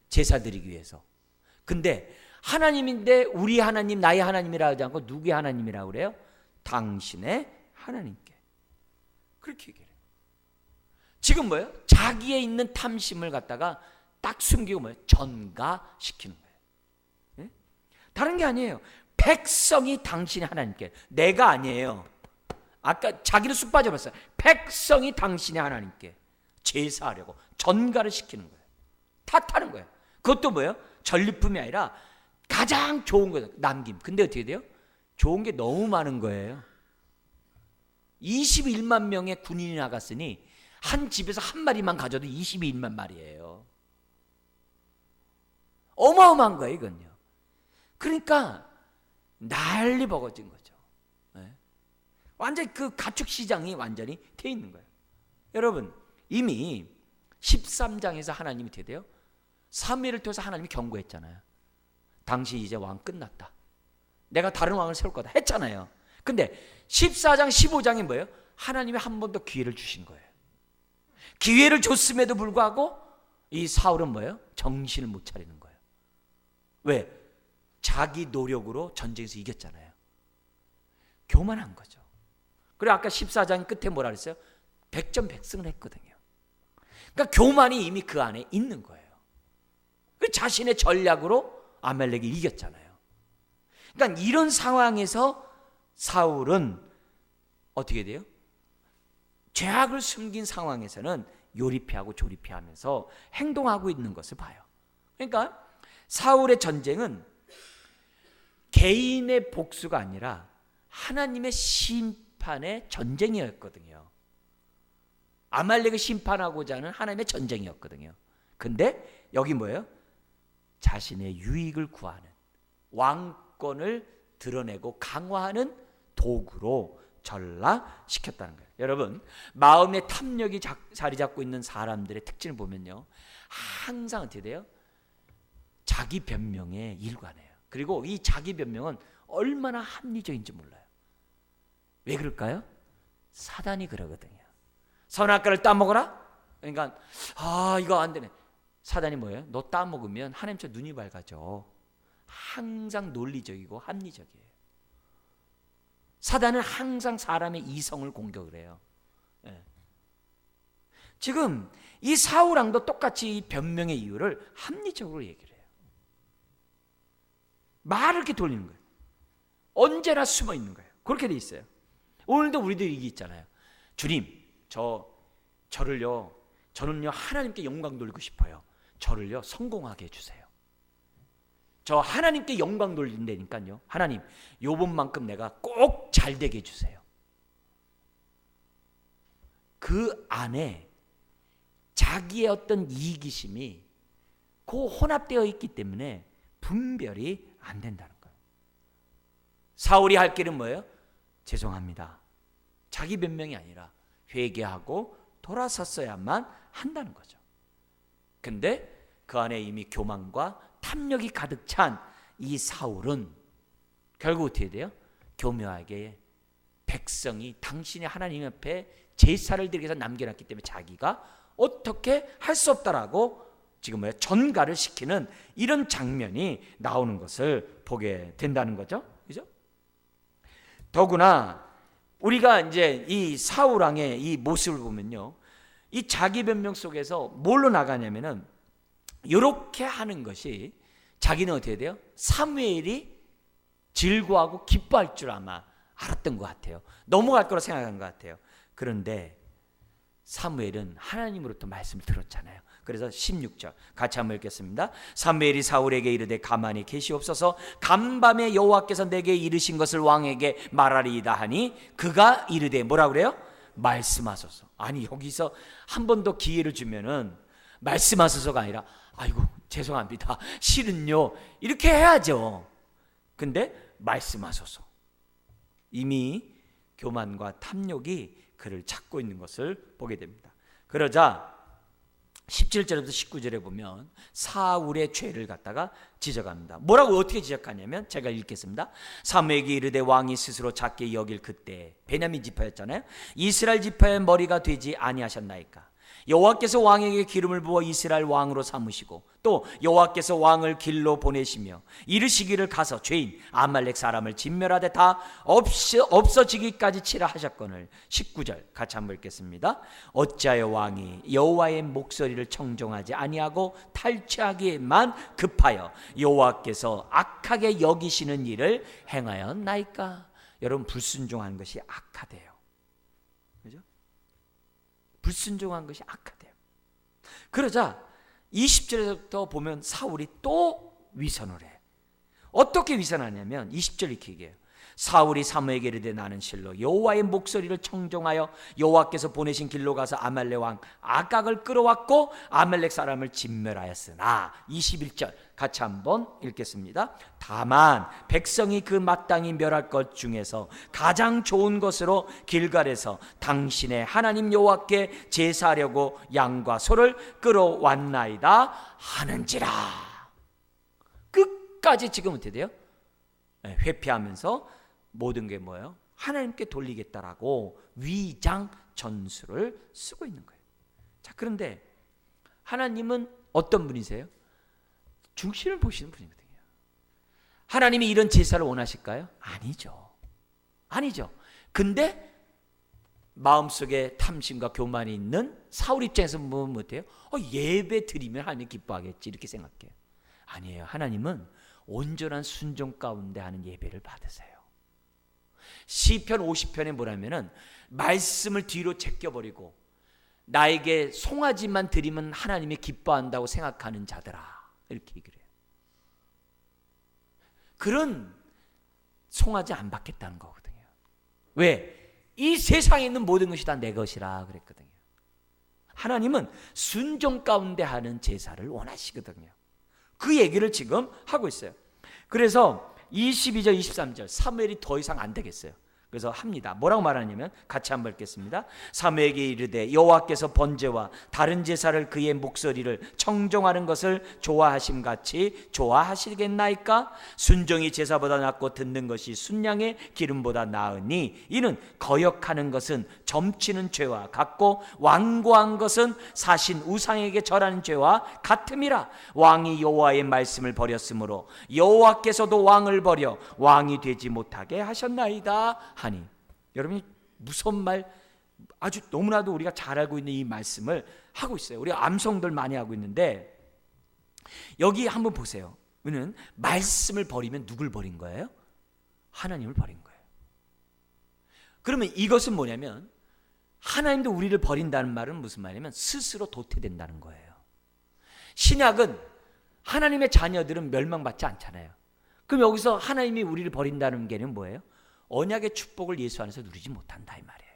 제사 드리기 위해서. 근데 하나님인데 우리 하나님 나의 하나님이라 하지 않고 누구의 하나님이라고 그래요? 당신의 하나님께. 그렇게 얘기해요. 지금 뭐예요? 자기에 있는 탐심을 갖다가 딱 숨기고 뭐예요? 전가시키는 거예요. 네? 다른 게 아니에요. 백성이 당신의 하나님께, 내가 아니에요. 아까 자기는 쑥 빠져버렸어요. 백성이 당신의 하나님께 제사하려고 전가를 시키는 거예요. 탓하는 거예요. 그것도 뭐예요? 전리품이 아니라 가장 좋은 거예요. 남김. 근데 어떻게 돼요? 좋은 게 너무 많은 거예요. 21만 명의 군인이 나갔으니 한 집에서 한 마리만 가져도 22만 마리예요. 어마어마한 거예요, 이건요. 그러니까 난리 버거진 거죠. 네? 완전히 그 가축 시장이 완전히 돼 있는 거예요. 여러분, 이미 13장에서 하나님이 어떻게 돼요? 사무엘을 통해서 하나님이 경고했잖아요. 당신 이제 왕 끝났다. 내가 다른 왕을 세울 거다 했잖아요. 근데 14장 15장이 뭐예요? 하나님이 한 번 더 기회를 주신 거예요. 기회를 줬음에도 불구하고 이 사울은 뭐예요? 정신을 못 차리는 거예요. 왜? 자기 노력으로 전쟁에서 이겼잖아요. 교만한 거죠. 그리고 아까 14장 끝에 뭐라 그랬어요? 백전백승을 했거든요. 그러니까 교만이 이미 그 안에 있는 거예요. 그 자신의 전략으로 아말렉이 이겼잖아요. 그러니까 이런 상황에서 사울은 어떻게 돼요? 죄악을 숨긴 상황에서는 요리피하고 조리피하면서 행동하고 있는 것을 봐요. 그러니까 사울의 전쟁은 개인의 복수가 아니라 하나님의 심판의 전쟁이었거든요. 아말렉을 심판하고자 하는 하나님의 전쟁이었거든요. 근데 여기 뭐예요? 자신의 유익을 구하는, 왕권을 드러내고 강화하는 도구로 전락시켰다는 거예요. 여러분, 마음의 탐욕이 자리 잡고 있는 사람들의 특징을 보면요, 항상 어떻게 돼요? 자기 변명에 일관해요. 그리고 이 자기 변명은 얼마나 합리적인지 몰라요. 왜 그럴까요? 사단이 그러거든요. 선악과를 따먹어라? 그러니까 이거 안 되네. 사단이 뭐예요? 너 따먹으면 하나님처럼 눈이 밝아져. 항상 논리적이고 합리적이에요. 사단은 항상 사람의 이성을 공격을 해요. 예. 지금 이 사울왕도 똑같이 이 변명의 이유를 합리적으로 얘기를 해요. 말을 이렇게 돌리는 거예요. 언제나 숨어 있는 거예요. 그렇게 돼 있어요. 오늘도 우리들이 이게 있잖아요. 주님, 저는요 하나님께 영광 돌리고 싶어요. 저를요 성공하게 해주세요. 저 하나님께 영광 돌린다니까요. 하나님, 요번만큼 내가 꼭 잘되게 해주세요. 그 안에 자기의 어떤 이기심이 혼합되어 있기 때문에 분별이 안 된다는 거예요. 사울이 할 길은 뭐예요? 죄송합니다. 자기 변명이 아니라 회개하고 돌아섰어야만 한다는 거죠. 근데 그 안에 이미 교만과 탐욕이 가득 찬 이 사울은 결국 어떻게 돼요? 교묘하게 백성이 당신의 하나님 앞에 제사를 드리기 위해서 남겨놨기 때문에 자기가 어떻게 할 수 없다라고 지금 뭐야? 전가를 시키는 이런 장면이 나오는 것을 보게 된다는 거죠. 그죠? 더구나 우리가 이제 이 사울 왕의 이 모습을 보면요, 이 자기 변명 속에서 뭘로 나가냐면은 이렇게 하는 것이 자기는 어떻게 돼요? 사무엘이 즐거워하고 기뻐할 줄 아마 알았던 것 같아요. 넘어갈 거라 생각한 것 같아요. 그런데 사무엘은 하나님으로부터 말씀을 들었잖아요. 그래서 16절 같이 한번 읽겠습니다. 사무엘이 사울에게 이르되 가만히 계시옵소서. 간밤에 여호와께서 내게 이르신 것을 왕에게 말하리이다 하니 그가 이르되 뭐라 그래요? 말씀하소서. 아니, 여기서 한 번 더 기회를 주면은 말씀하소서가 아니라 아이고 죄송합니다, 실은요, 이렇게 해야죠. 근데 말씀하소서. 이미 교만과 탐욕이 그를 찾고 있는 것을 보게 됩니다. 그러자 17절부터 19절에 보면 사울의 죄를 갖다가 지적합니다. 뭐라고 어떻게 지적하냐면 제가 읽겠습니다. 사무엘에게 이르되 왕이 스스로 작게 여길 그때, 베냐민 지파였잖아요. 이스라엘 지파의 머리가 되지 아니하셨나이까. 여호와께서 왕에게 기름을 부어 이스라엘 왕으로 삼으시고 또 여호와께서 왕을 길로 보내시며 이르시기를 가서 죄인 아말렉 사람을 진멸하되 다 없어지기까지 치라 하셨거늘. 19절 같이 한번 읽겠습니다. 어찌하여 왕이 여호와의 목소리를 청종하지 아니하고 탈취하기에만 급하여 여호와께서 악하게 여기시는 일을 행하였나이까. 여러분, 불순종하는 것이 악하대요. 그죠? 불순종한 것이 악하대요. 그러자 20절에서부터 보면 사울이 또 위선을 해. 어떻게 위선하냐면 20절 이렇게 얘기해요. 사울이 사무엘에게 이르되 나는 실로 여호와의 목소리를 청종하여 여호와께서 보내신 길로 가서 아말렉 왕 아각을 끌어왔고 아말렉 사람을 진멸하였으나 21절 같이 한번 읽겠습니다. 다만 백성이 그 마땅히 멸할 것 중에서 가장 좋은 것으로 길갈에서 당신의 하나님 여호와께 제사하려고 양과 소를 끌어왔나이다 하는지라. 끝까지 지금 어떻게 돼요? 회피하면서 모든 게 뭐예요? 하나님께 돌리겠다라고 위장 전술을 쓰고 있는 거예요. 자, 그런데 하나님은 어떤 분이세요? 중심을 보시는 분이거든요. 하나님이 이런 제사를 원하실까요? 아니죠. 아니죠. 근데 마음속에 탐심과 교만이 있는 사울 입장에서 보면 어때요? 예배 드리면 하나님 기뻐하겠지 이렇게 생각해요. 아니에요. 하나님은 온전한 순종 가운데 하는 예배를 받으세요. 시편 50편에 뭐라면은 말씀을 뒤로 제껴버리고 나에게 송아지만 드리면 하나님이 기뻐한다고 생각하는 자들아, 이렇게 얘기를 해요. 그런 송아지 안 받겠다는 거거든요. 왜? 이 세상에 있는 모든 것이 다 내 것이라 그랬거든요. 하나님은 순종 가운데 하는 제사를 원하시거든요. 그 얘기를 지금 하고 있어요. 그래서 22절 23절 사무엘이 더 이상 안 되겠어요. 그래서 합니다. 뭐라고 말하냐면 같이 한번 읽겠습니다. 사무엘에게 이르되 여호와께서 번제와 다른 제사를 그의 목소리를 청종하는 것을 좋아하심같이 좋아하시겠나이까? 순종이 제사보다 낫고 듣는 것이 순양의 기름보다 나으니 이는 거역하는 것은 점치는 죄와 같고 완고한 것은 사신 우상에게 절하는 죄와 같음이라. 왕이 여호와의 말씀을 버렸으므로 여호와께서도 왕을 버려 왕이 되지 못하게 하셨나이다 하니. 여러분이 무서운 말, 아주 너무나도 우리가 잘 알고 있는 이 말씀을 하고 있어요. 우리가 암송들 많이 하고 있는데 여기 한번 보세요. 우리는 말씀을 버리면 누굴 버린 거예요? 하나님을 버린 거예요. 그러면 이것은 뭐냐면 하나님도 우리를 버린다는 말은 무슨 말이냐면 스스로 도태된다는 거예요. 신약은 하나님의 자녀들은 멸망받지 않잖아요. 그럼 여기서 하나님이 우리를 버린다는 게는 뭐예요? 언약의 축복을 예수 안에서 누리지 못한다 이 말이에요.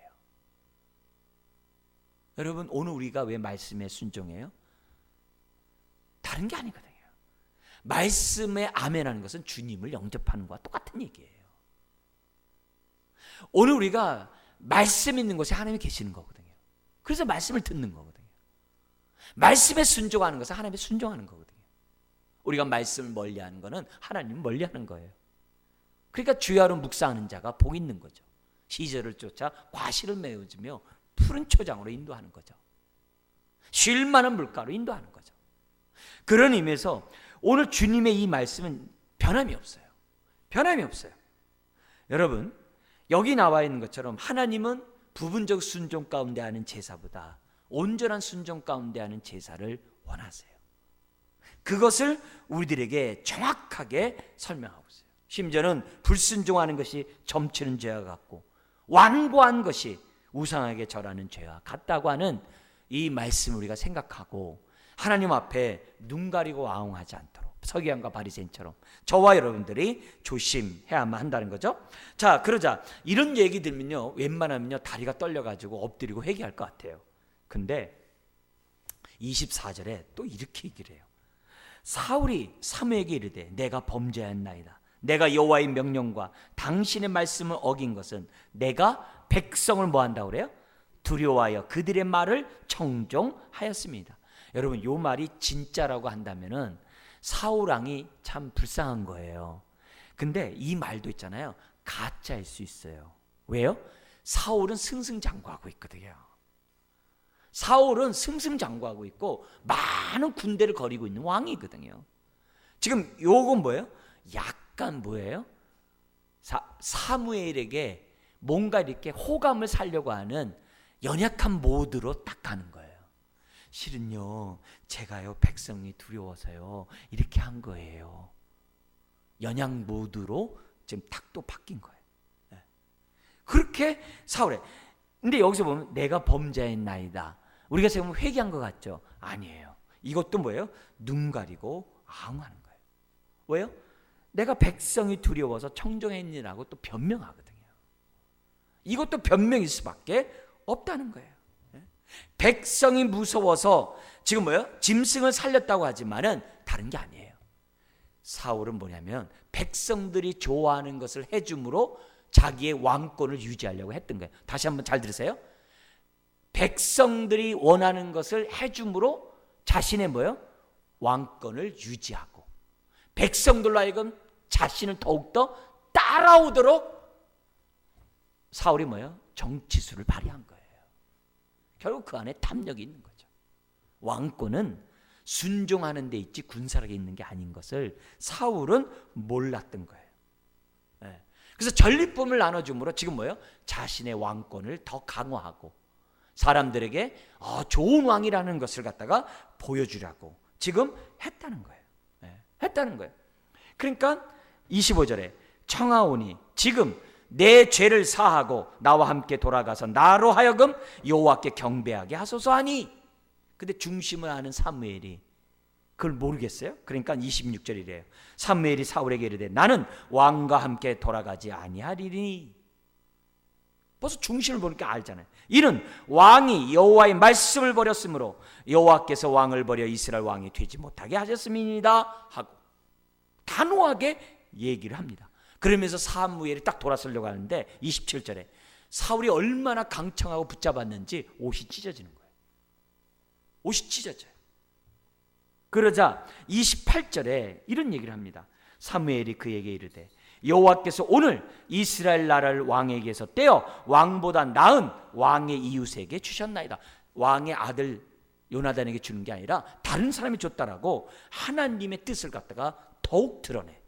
여러분, 오늘 우리가 왜 말씀에 순종해요? 다른 게 아니거든요. 말씀에 아멘하는 것은 주님을 영접하는 것과 똑같은 얘기예요. 오늘 우리가 말씀 있는 곳에 하나님이 계시는 거거든요. 그래서 말씀을 듣는 거거든요. 말씀에 순종하는 것은 하나님에 순종하는 거거든요. 우리가 말씀을 멀리하는 것은 하나님을 멀리하는 거예요. 그러니까 주야로 묵상하는 자가 복 있는 거죠. 시절을 쫓아 과실을 메워주며 푸른 초장으로 인도하는 거죠. 쉴 만한 물가로 인도하는 거죠. 그런 의미에서 오늘 주님의 이 말씀은 변함이 없어요. 변함이 없어요. 여러분, 여기 나와 있는 것처럼 하나님은 부분적 순종 가운데 하는 제사보다 온전한 순종 가운데 하는 제사를 원하세요. 그것을 우리들에게 정확하게 설명하고 있어요. 심지어는 불순종하는 것이 점치는 죄와 같고 완고한 것이 우상에게 절하는 죄와 같다고 하는 이 말씀을 우리가 생각하고 하나님 앞에 눈 가리고 아웅하지 않도록 서기관과 바리새인처럼 저와 여러분들이 조심해야만 한다는 거죠. 자, 그러자 이런 얘기 들면요, 웬만하면요 다리가 떨려가지고 엎드리고 회개할 것 같아요. 근데 24절에 또 이렇게 얘기를 해요. 사울이 사무엘에게 이르되 내가 범죄하였나이다. 내가 여호와의 명령과 당신의 말씀을 어긴 것은 내가 백성을 뭐한다고 그래요? 두려워하여 그들의 말을 청종하였습니다. 여러분, 이 말이 진짜라고 한다면은 사울 왕이 참 불쌍한 거예요. 근데 이 말도 있잖아요, 가짜일 수 있어요. 왜요? 사울은 승승장구하고 있거든요. 사울은 승승장구하고 있고 많은 군대를 거리고 있는 왕이거든요. 지금 요건 뭐예요? 약간 뭐예요? 사무엘에게 뭔가 이렇게 호감을 살려고 하는 연약한 모드로 딱 가는 거예요. 실은요, 제가요 백성이 두려워서요 이렇게 한 거예요. 연약 모드로 지금 탁도 바뀐 거예요. 그렇게 사울에. 근데 여기서 보면 내가 범죄했나이다. 우리가 지금 회개한 것 같죠? 아니에요. 이것도 뭐예요? 눈 가리고 아웅하는 거예요. 왜요? 내가 백성이 두려워서 청종했니라고 또 변명하거든요. 이것도 변명일 수밖에 없다는 거예요. 백성이 무서워서 지금 짐승을 살렸다고 하지만은 다른 게 아니에요. 사울은 뭐냐면 백성들이 좋아하는 것을 해줌으로 자기의 왕권을 유지하려고 했던 거예요. 다시 한번 잘 들으세요. 백성들이 원하는 것을 해줌으로 자신의 왕권을 유지하고, 백성들로 하여금 자신을 더욱더 따라오도록 사울이 정치수를 발휘한 거예요. 결국 그 안에 탐욕이 있는 거죠. 왕권은 순종하는 데 있지 군사력에 있는 게 아닌 것을 사울은 몰랐던 거예요. 그래서 전리품을 나눠줌으로 지금 자신의 왕권을 더 강화하고 사람들에게 좋은 왕이라는 것을 갖다가 보여주려고 지금 했다는 거예요. 했다는 거예요. 그러니까 25절에 청하오니 지금 내 죄를 사하고 나와 함께 돌아가서 나로 하여금 여호와께 경배하게 하소서 하니, 근데 중심을 아는 사무엘이 그걸 모르겠어요? 그러니까 26절이래요. 사무엘이 사울에게 이르되 나는 왕과 함께 돌아가지 아니하리니. 벌써 중심을 보니까 알잖아요. 이는 왕이 여호와의 말씀을 버렸으므로 여호와께서 왕을 버려 이스라엘 왕이 되지 못하게 하셨음이니이다 하고 단호하게 얘기를 합니다. 그러면서 사무엘이 딱 돌아서려고 하는데 27절에 사울이 얼마나 강청하고 붙잡았는지 옷이 찢어지는 거예요. 옷이 찢어져요. 그러자 28절에 이런 얘기를 합니다. 사무엘이 그에게 이르되 여호와께서 오늘 이스라엘 나라를 왕에게서 떼어 왕보다 나은 왕의 이웃에게 주셨나이다. 왕의 아들 요나단에게 주는 게 아니라 다른 사람이 줬다라고 하나님의 뜻을 갖다가 더욱 드러내.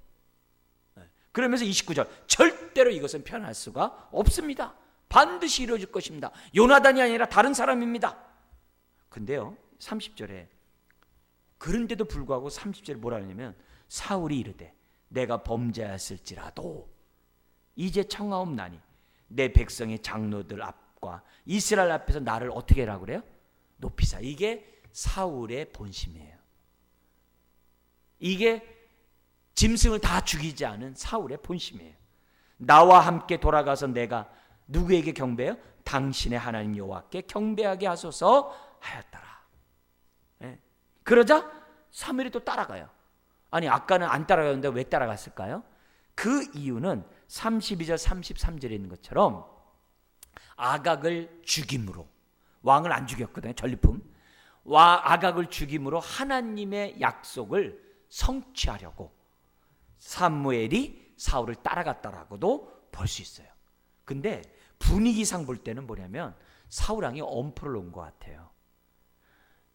그러면서 29절 절대로 이것은 편할 수가 없습니다. 반드시 이루어질 것입니다. 요나단이 아니라 다른 사람입니다. 근데요 30절에 그런데도 불구하고 30절에 뭐라 하냐면 사울이 이르되 내가 범죄하였을지라도 이제 청하옵나니 내 백성의 장로들 앞과 이스라엘 앞에서 나를 어떻게 하라고 그래요? 높이사. 이게 사울의 본심이에요. 이게 짐승을 다 죽이지 않은 사울의 본심이에요. 나와 함께 돌아가서 내가 누구에게 경배해요? 당신의 하나님 여호와께 경배하게 하소서 하였더라. 그러자 사무엘이 또 따라가요. 아니 아까는 안 따라갔는데 왜 따라갔을까요? 그 이유는 32절 33절에 있는 것처럼 아각을 죽임으로, 왕을 안 죽였거든요. 전리품. 아각을 죽임으로 하나님의 약속을 성취하려고 사무엘이 사울을 따라갔다라고도 볼 수 있어요. 근데 분위기상 볼 때는 뭐냐면 사울 왕이 엄포를 놓은 것 같아요.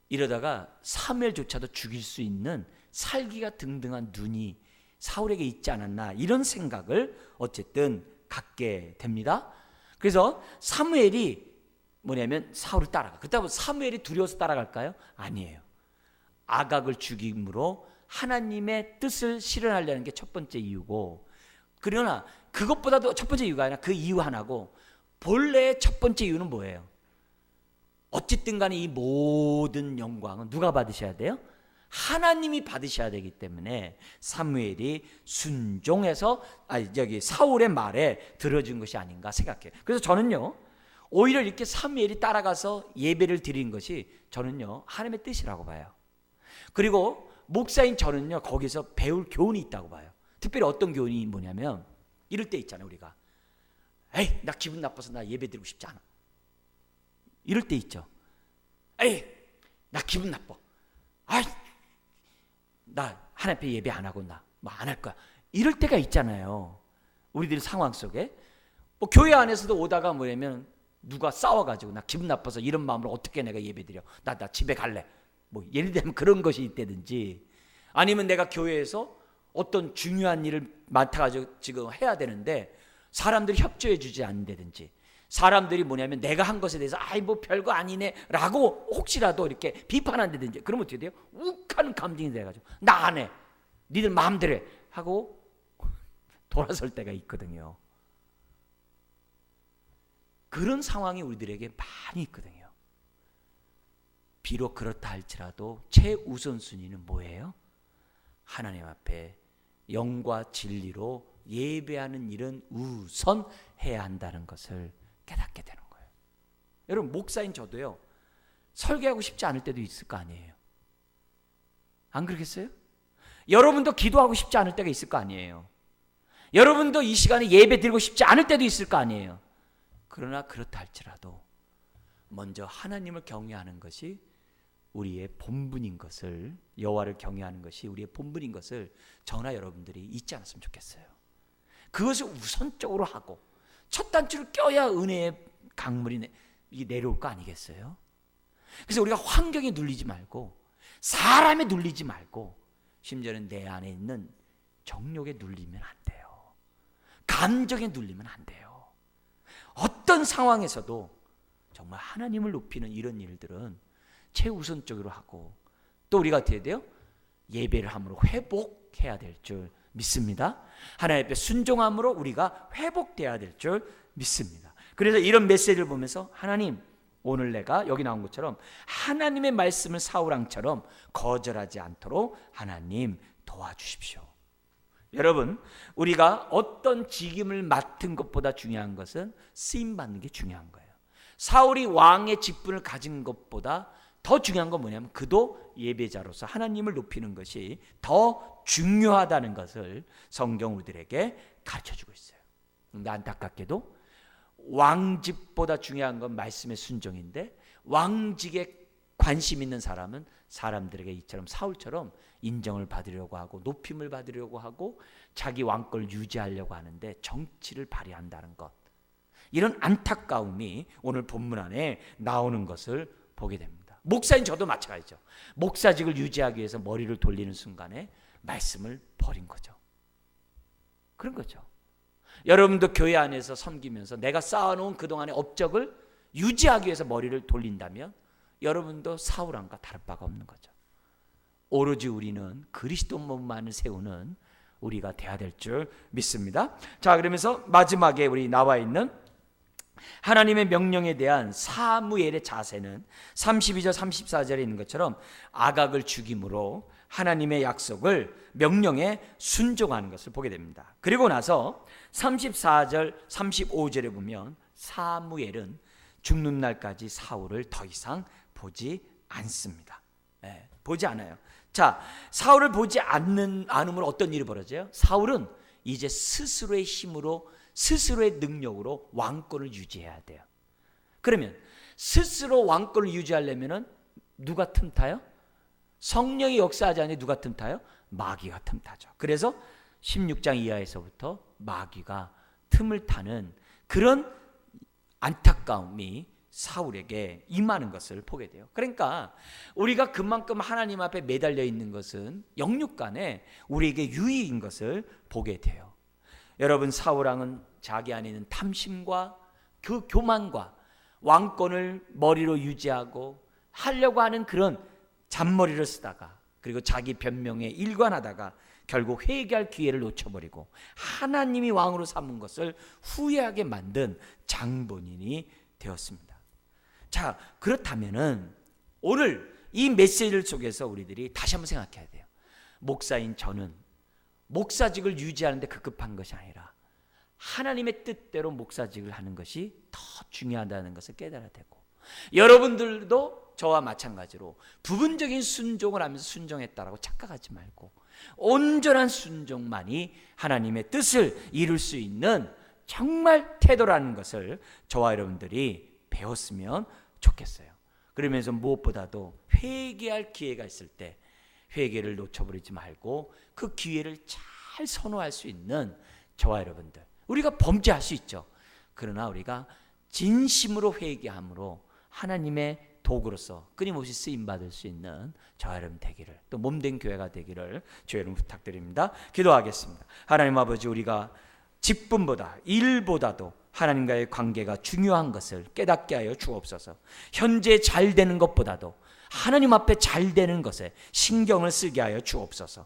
이러다가 사무엘조차도 죽일 수 있는 살기가 등등한 눈이 사울에게 있지 않았나, 이런 생각을 어쨌든 갖게 됩니다. 그래서 사무엘이 뭐냐면 사울을 따라가. 그렇다고 사무엘이 두려워서 따라갈까요? 아니에요. 아각을 죽임으로 하나님의 뜻을 실현하려는 게 첫 번째 이유고, 그러나 그것보다도 첫 번째 이유가 아니라 그 이유 하나고, 본래의 첫 번째 이유는 뭐예요? 어쨌든 간에 이 모든 영광은 누가 받으셔야 돼요? 하나님이 받으셔야 되기 때문에 사무엘이 순종해서 사울의 말에 들어준 것이 아닌가 생각해요. 그래서 저는요 오히려 이렇게 사무엘이 따라가서 예배를 드린 것이 저는요 하나님의 뜻이라고 봐요. 그리고 목사인 저는요 거기서 배울 교훈이 있다고 봐요. 특별히 어떤 교훈이 뭐냐면 이럴 때 있잖아요. 우리가 에이 나 기분 나빠서 나 예배 드리고 싶지 않아. 이럴 때 있죠. 에이 나 기분 나빠. 아이 나 하나님 앞에 예배 안 하고 나 뭐 안 할 거야. 이럴 때가 있잖아요. 우리들 상황 속에 뭐 교회 안에서도 오다가 뭐냐면 누가 싸워가지고 나 기분 나빠서 이런 마음으로 어떻게 내가 예배 드려. 나 집에 갈래. 뭐 예를 들면 그런 것이 있다든지, 아니면 내가 교회에서 어떤 중요한 일을 맡아가지고 지금 해야 되는데 사람들이 협조해 주지 않는다든지, 사람들이 뭐냐면 내가 한 것에 대해서 아이 뭐 별거 아니네 라고 혹시라도 이렇게 비판한다든지, 그러면 어떻게 돼요? 욱하는 감정이 돼가지고 나 안 해, 니들 마음대로 해 하고 돌아설 때가 있거든요. 그런 상황이 우리들에게 많이 있거든요. 비록 그렇다 할지라도 최우선순위는 뭐예요? 하나님 앞에 영과 진리로 예배하는 일은 우선 해야 한다는 것을 깨닫게 되는 거예요. 여러분, 목사인 저도요, 설교하고 싶지 않을 때도 있을 거 아니에요. 안 그러겠어요? 여러분도 기도하고 싶지 않을 때가 있을 거 아니에요. 여러분도 이 시간에 예배 드리고 싶지 않을 때도 있을 거 아니에요. 그러나 그렇다 할지라도 먼저 하나님을 경외하는 것이 우리의 본분인 것을, 여호와를 경외하는 것이 우리의 본분인 것을 저나 여러분들이 잊지 않았으면 좋겠어요. 그것을 우선적으로 하고 첫 단추를 껴야 은혜의 강물이 내려올 거 아니겠어요? 그래서 우리가 환경에 눌리지 말고, 사람에 눌리지 말고, 심지어는 내 안에 있는 정욕에 눌리면 안 돼요. 감정에 눌리면 안 돼요. 어떤 상황에서도 정말 하나님을 높이는 이런 일들은 최우선적으로 하고, 또 우리가 어떻게 해야 돼요? 예배를 함으로 회복해야 될 줄 믿습니다. 하나님 앞에 순종함으로 우리가 회복돼야 될 줄 믿습니다. 그래서 이런 메시지를 보면서 하나님, 오늘 내가 여기 나온 것처럼 하나님의 말씀을 사울왕처럼 거절하지 않도록 하나님 도와주십시오. 여러분, 우리가 어떤 직임을 맡은 것보다 중요한 것은 쓰임받는 게 중요한 거예요. 사울이 왕의 직분을 가진 것보다 더 중요한 건 뭐냐면 그도 예배자로서 하나님을 높이는 것이 더 중요하다는 것을 성경 우리들에게 가르쳐주고 있어요. 근데 안타깝게도 왕직보다 중요한 건 말씀의 순종인데, 왕직에 관심 있는 사람은 사람들에게 이처럼 사울처럼 인정을 받으려고 하고 높임을 받으려고 하고 자기 왕권을 유지하려고 하는데 정치를 발휘한다는 것, 이런 안타까움이 오늘 본문 안에 나오는 것을 보게 됩니다. 목사인 저도 마찬가지죠. 목사직을 유지하기 위해서 머리를 돌리는 순간에 말씀을 버린 거죠. 그런 거죠. 여러분도 교회 안에서 섬기면서 내가 쌓아놓은 그동안의 업적을 유지하기 위해서 머리를 돌린다면 여러분도 사울왕과 다를 바가 없는 거죠. 오로지 우리는 그리스도 몸만을 세우는 우리가 돼야 될 줄 믿습니다. 자, 그러면서 마지막에 우리 나와 있는 하나님의 명령에 대한 사무엘의 자세는 32절 34절에 있는 것처럼 아각을 죽임으로 하나님의 약속을, 명령에 순종하는 것을 보게 됩니다. 그리고 나서 34절 35절에 보면 사무엘은 죽는 날까지 사울을 더 이상 보지 않습니다. 보지 않아요. 자, 사울을 보지 않음으로 어떤 일이 벌어져요? 사울은 이제 스스로의 힘으로, 스스로의 능력으로 왕권을 유지해야 돼요. 그러면 스스로 왕권을 유지하려면 누가 틈타요? 성령이 역사하지 않으니 누가 틈타요? 마귀가 틈타죠. 그래서 16장 이하에서부터 마귀가 틈을 타는 그런 안타까움이 사울에게 임하는 것을 보게 돼요. 그러니까 우리가 그만큼 하나님 앞에 매달려 있는 것은 영육간에 우리에게 유익인 것을 보게 돼요. 여러분, 사울왕은 자기 안에 있는 탐심과 그 교만과 왕권을 머리로 유지하고 하려고 하는 그런 잔머리를 쓰다가, 그리고 자기 변명에 일관하다가 결국 회개할 기회를 놓쳐버리고 하나님이 왕으로 삼은 것을 후회하게 만든 장본인이 되었습니다. 자, 그렇다면은 오늘 이 메시지를 속에서 우리들이 다시 한번 생각해야 돼요. 목사인 저는 목사직을 유지하는 데 급급한 것이 아니라 하나님의 뜻대로 목사직을 하는 것이 더 중요하다는 것을 깨달아야 되고, 여러분들도 저와 마찬가지로 부분적인 순종을 하면서 순종했다라고 착각하지 말고 온전한 순종만이 하나님의 뜻을 이룰 수 있는 정말 태도라는 것을 저와 여러분들이 배웠으면 좋겠어요. 그러면서 무엇보다도 회개할 기회가 있을 때 회개를 놓쳐버리지 말고 그 기회를 잘 선호할 수 있는 저와 여러분들, 우리가 범죄할 수 있죠. 그러나 우리가 진심으로 회개함으로 하나님의 도구로서 끊임없이 쓰임받을 수 있는 저와 여러분 되기를, 또 몸된 교회가 되기를 주의 이름으로 부탁드립니다. 기도하겠습니다. 하나님 아버지, 우리가 직분보다 일보다도 하나님과의 관계가 중요한 것을 깨닫게 하여 주옵소서. 현재 잘 되는 것보다도 하나님 앞에 잘 되는 것에 신경을 쓰게 하여 주옵소서.